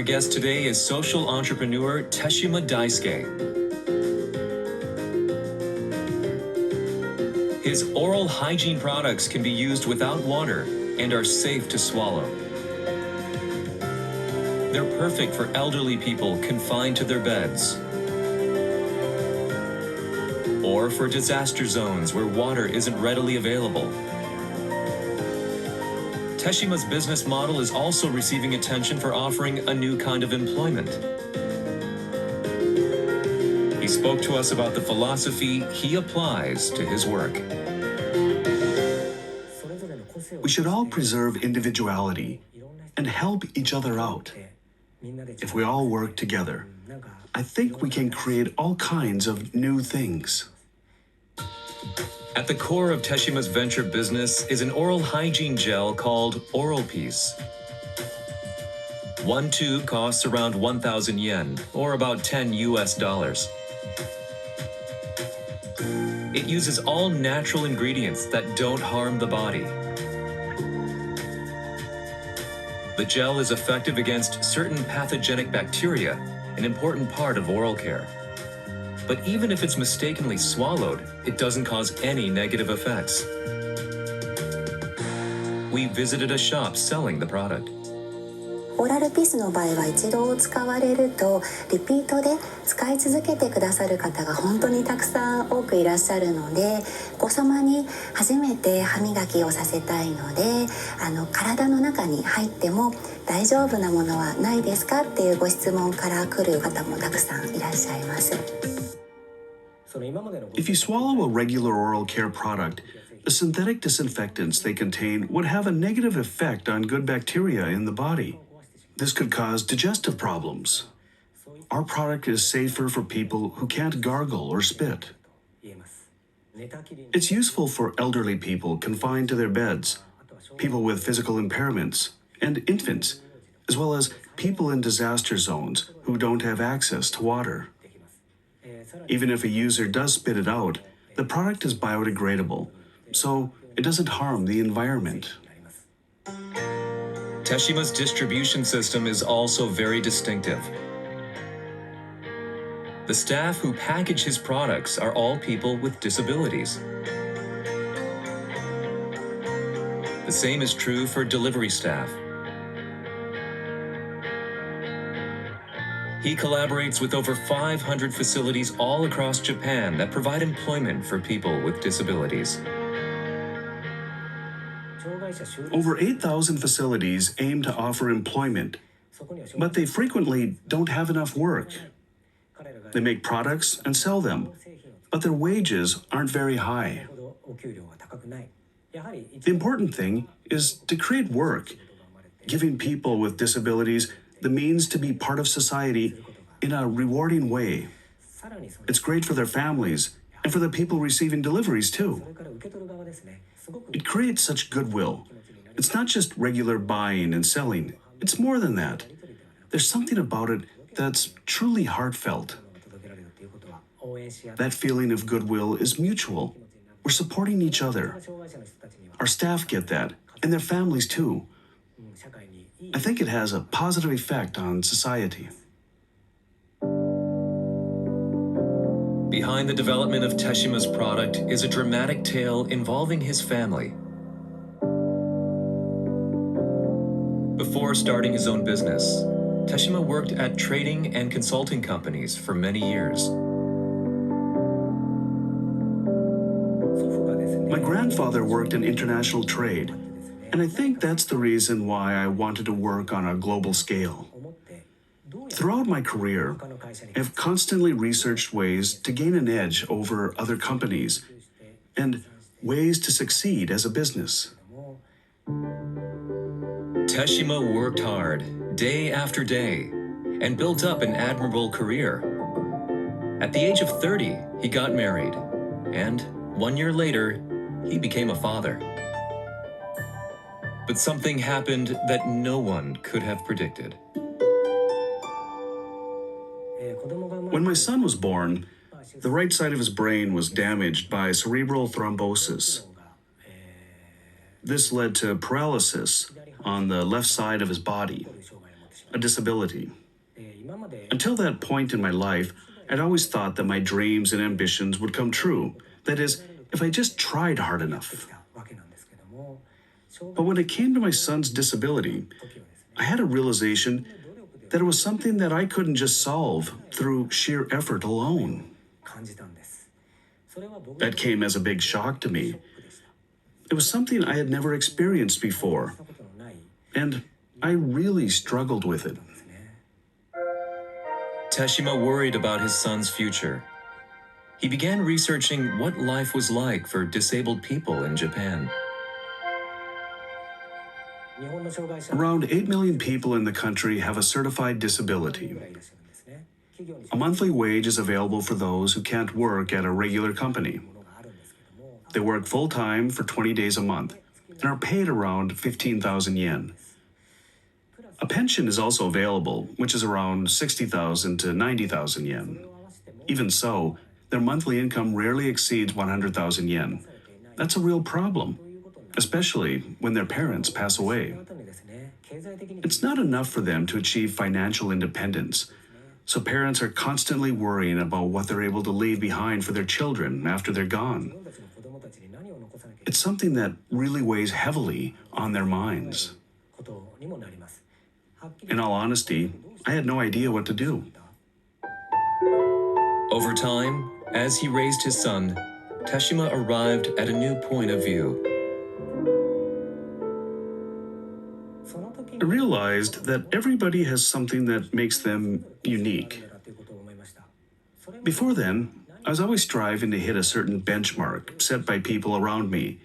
guest today is social entrepreneur Teshima Daisuke. His oral hygiene products can be used without water and are safe to swallow. They're perfect for elderly people confined to their beds, or for disaster zones where water isn't readily available. Teshima's business model is also receiving attention for offering a new kind of employment. He spoke to us about the philosophy he applies to his work. We should all preserve individuality and help each other out. If we all work together, I think we can create all kinds of new things. At the core of Teshima's venture business is an oral hygiene gel called ORALPEACE. One tube costs around 1,000 yen, or about $10 US. It uses all natural ingredients that don't harm the body. The gel is effective against certain pathogenic bacteria, an important part of oral care. But even if it's mistakenly swallowed, it doesn't cause any negative effects. We visited a shop selling the product. オーラルピースの場合は一度使われるとリピートで使い続けてくださる方が本当にたくさん多くいらっしゃるので、お子様に初めて歯磨きをさせたいので、体の中に入っても大丈夫なものはないですかっていうご質問から来る方もたくさんいらっしゃいます。If you swallow a regular oral care product, the synthetic disinfectants they contain would have a negative effect on good bacteria in the body. This could cause digestive problems. Our product is safer for people who can't gargle or spit. It's useful for elderly people confined to their beds, people with physical impairments, and infants, as well as people in disaster zones who don't have access to water. Even if a user does spit it out, the product is biodegradable, so it doesn't harm the environment. Teshima's distribution system is also very distinctive. The staff who package his products are all people with disabilities. The same is true for delivery staff. He collaborates with over 500 facilities all across Japan that provide employment for people with disabilities. Over 8,000 facilities aim to offer employment, but they frequently don't have enough work. They make products and sell them, but their wages aren't very high. The important thing is to create work, giving people with disabilities the means to be part of society in a rewarding way. It's great for their families and for the people receiving deliveries too. It creates such goodwill. It's not just regular buying and selling. It's more than that. There's something about it that's truly heartfelt. That feeling of goodwill is mutual. We're supporting each other. Our staff get that, and their families too. I think it has a positive effect on society. Behind the development of Teshima's product is a dramatic tale involving his family. Before starting his own business, Teshima worked at trading and consulting companies for many years. My grandfather worked in international trade, and I think that's the reason why I wanted to work on a global scale. Throughout my career, I've constantly researched ways to gain an edge over other companies and ways to succeed as a business. Teshima worked hard, day after day, and built up an admirable career. At the age of 30, he got married, and 1 year later, he became a father. But something happened that no one could have predicted. When my son was born, the right side of his brain was damaged by cerebral thrombosis. This led to paralysis on the left side of his body. a disability. Until that point in my life, I'd always thought that my dreams and ambitions would come true. That is, if I just tried hard enough. But when it came to my son's disability, I had a realization that it was something that I couldn't just solve through sheer effort alone. That came as a big shock to me. It was something I had never experienced before, and I really struggled with it. Teshima worried about his son's future. He began researching what life was like for disabled people in Japan. Around 8 million people in the country have a certified disability. A monthly wage is available for those who can't work at a regular company. They work full-time for 20 days a month and are paid around 15,000 yen. A pension is also available, which is around 60,000 to 90,000 yen. Even so, their monthly income rarely exceeds 100,000 yen. That's a real problem, especially when their parents pass away. It's not enough for them to achieve financial independence, so parents are constantly worrying about what they're able to leave behind for their children after they're gone. It's something that really weighs heavily on their minds. In all honesty, I had no idea what to do. Over time, as he raised his son, Teshima arrived at a new point of view. I realized that everybody has something that makes them unique. Before then, I was always striving to hit a certain benchmark set by people around me.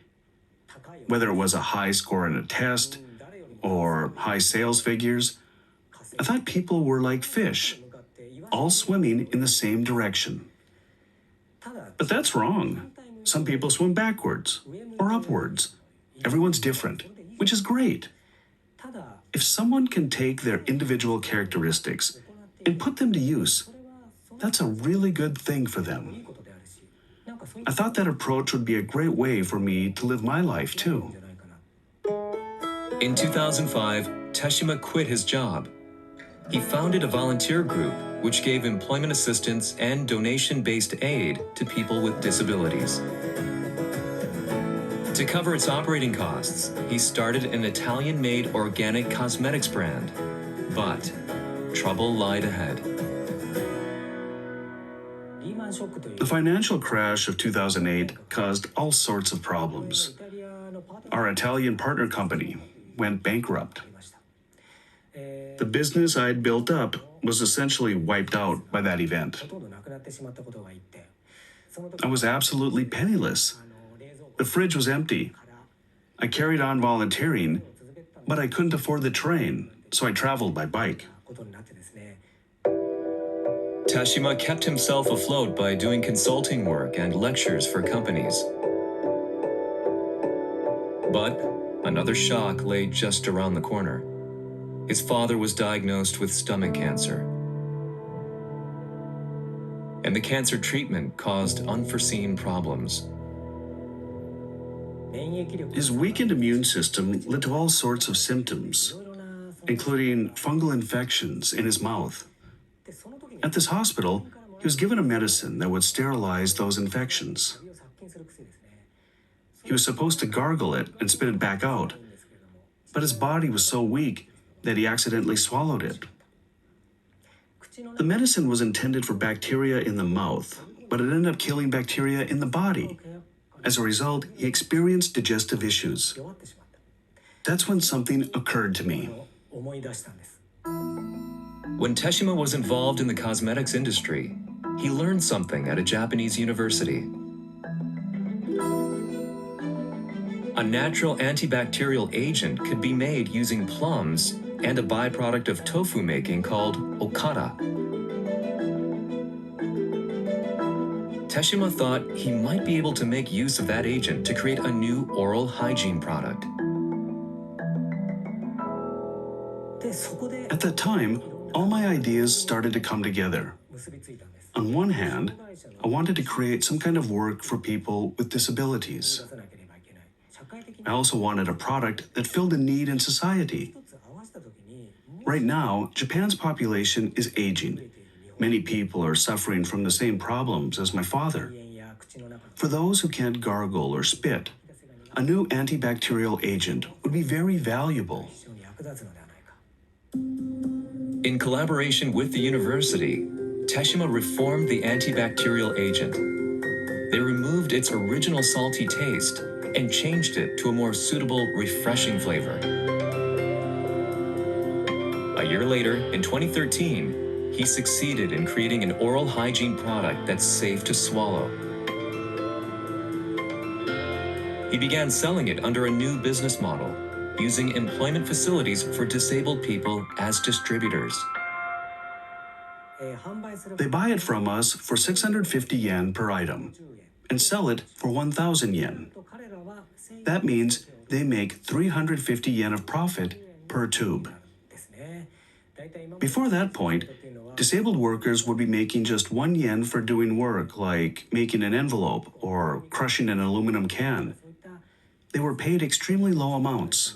Whether it was a high score in a test or high sales figures, I thought people were like fish, all swimming in the same direction. But that's wrong. Some people swim backwards or upwards. Everyone's different, which is great. If someone can take their individual characteristics and put them to use, that's a really good thing for them. I thought that approach would be a great way for me to live my life too. In 2005, Teshima quit his job. He founded a volunteer group which gave employment assistance and donation-based aid to people with disabilities. To cover its operating costs, he started an Italian-made organic cosmetics brand. But trouble lied ahead. The financial crash of 2008 caused all sorts of problems. Our Italian partner company went bankrupt. The business I'd built up was essentially wiped out by that event. I was absolutely penniless. The fridge was empty. I carried on volunteering, but I couldn't afford the train, so I traveled by bike. Teshima kept himself afloat by doing consulting work and lectures for companies. But another shock lay just around the corner. His father was diagnosed with stomach cancer. And the cancer treatment caused unforeseen problems. His weakened immune system led to all sorts of symptoms, including fungal infections in his mouth. At this hospital, he was given a medicine that would sterilize those infections. He was supposed to gargle it and spit it back out, but his body was so weak that he accidentally swallowed it. The medicine was intended for bacteria in the mouth, but it ended up killing bacteria in the body. As a result, he experienced digestive issues. That's when something occurred to me. When Teshima was involved in the cosmetics industry, he learned something at a Japanese university. A natural antibacterial agent could be made using plums and a byproduct of tofu making called okara. Teshima thought he might be able to make use of that agent to create a new oral hygiene product. At that time, all my ideas started to come together. On one hand, I wanted to create some kind of work for people with disabilities. I also wanted a product that filled a need in society. Right now, Japan's population is aging. Many people are suffering from the same problems as my father. For those who can't gargle or spit, a new antibacterial agent would be very valuable. In collaboration with the university, Teshima reformed the antibacterial agent. They removed its original salty taste and changed it to a more suitable, refreshing flavor. A year later, in 2013, he succeeded in creating an oral hygiene product that's safe to swallow. He began selling it under a new business model, using employment facilities for disabled people as distributors. They buy it from us for 650 yen per item and sell it for 1,000 yen. That means they make 350 yen of profit per tube. Before that point, disabled workers would be making just 1 yen for doing work like making an envelope or crushing an aluminum can. They were paid extremely low amounts.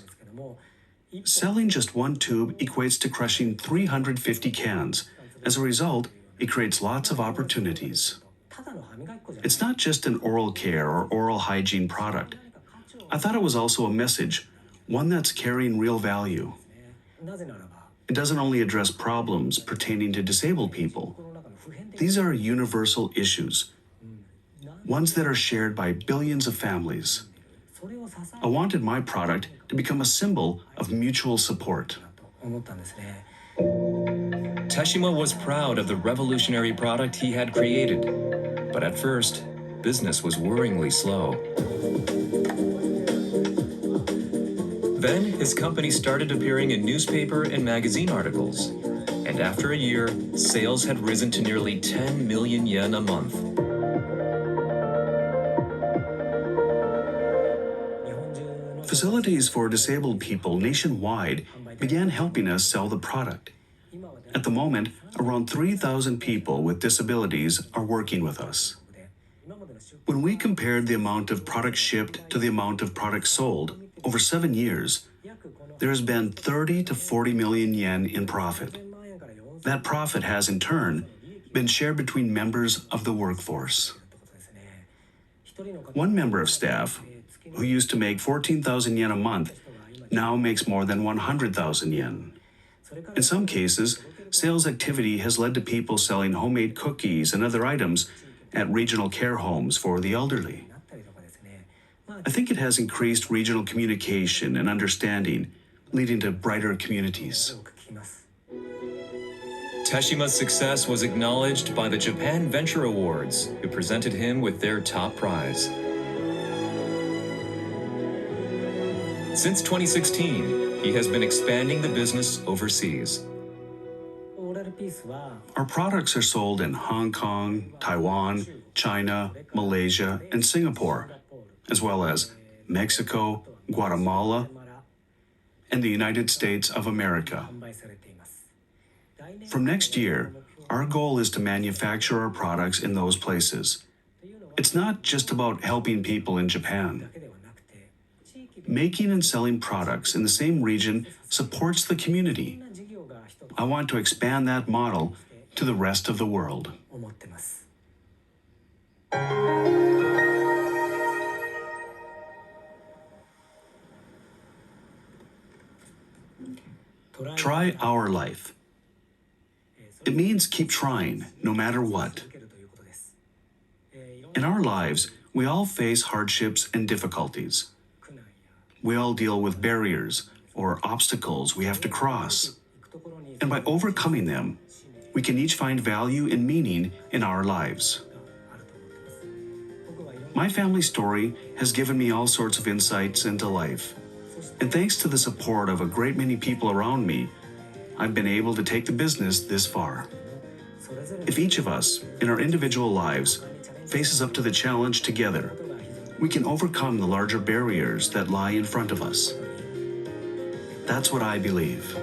Selling just one tube equates to crushing 350 cans. As a result, it creates lots of opportunities. It's not just an oral care or oral hygiene product. I thought it was also a message, one that's carrying real value. It doesn't only address problems pertaining to disabled people. These are universal issues, ones that are shared by billions of families. I wanted my product to become a symbol of mutual support. Teshima was proud of the revolutionary product he had created, but at first, business was worryingly slow. Then, his company started appearing in newspaper and magazine articles, and after a year, sales had risen to nearly 10 million yen a month. Facilities for disabled people nationwide began helping us sell the product. At the moment, around 3,000 people with disabilities are working with us. When we compared the amount of product shipped to the amount of product sold over 7 years, there has been 30 to 40 million yen in profit. That profit has, in turn, been shared between members of the workforce. One member of staff, who used to make 14,000 yen a month, now makes more than 100,000 yen. In some cases, sales activity has led to people selling homemade cookies and other items at regional care homes for the elderly. I think it has increased regional communication and understanding, leading to brighter communities. Teshima's success was acknowledged by the Japan Venture Awards, who presented him with their top prize. Since 2016, he has been expanding the business overseas. Our products are sold in Hong Kong, Taiwan, China, Malaysia, and Singapore, as well as Mexico, Guatemala, and the United States of America. From next year, our goal is to manufacture our products in those places. It's not just about helping people in Japan. Making and selling products in the same region supports the community. I want to expand that model to the rest of the world. Try our life. It means keep trying, no matter what. In our lives, we all face hardships and difficulties. We all deal with barriers or obstacles we have to cross. And by overcoming them, we can each find value and meaning in our lives. My family story has given me all sorts of insights into life. And thanks to the support of a great many people around me, I've been able to take the business this far. If each of us, in our individual lives, faces up to the challenge together, we can overcome the larger barriers that lie in front of us. That's what I believe.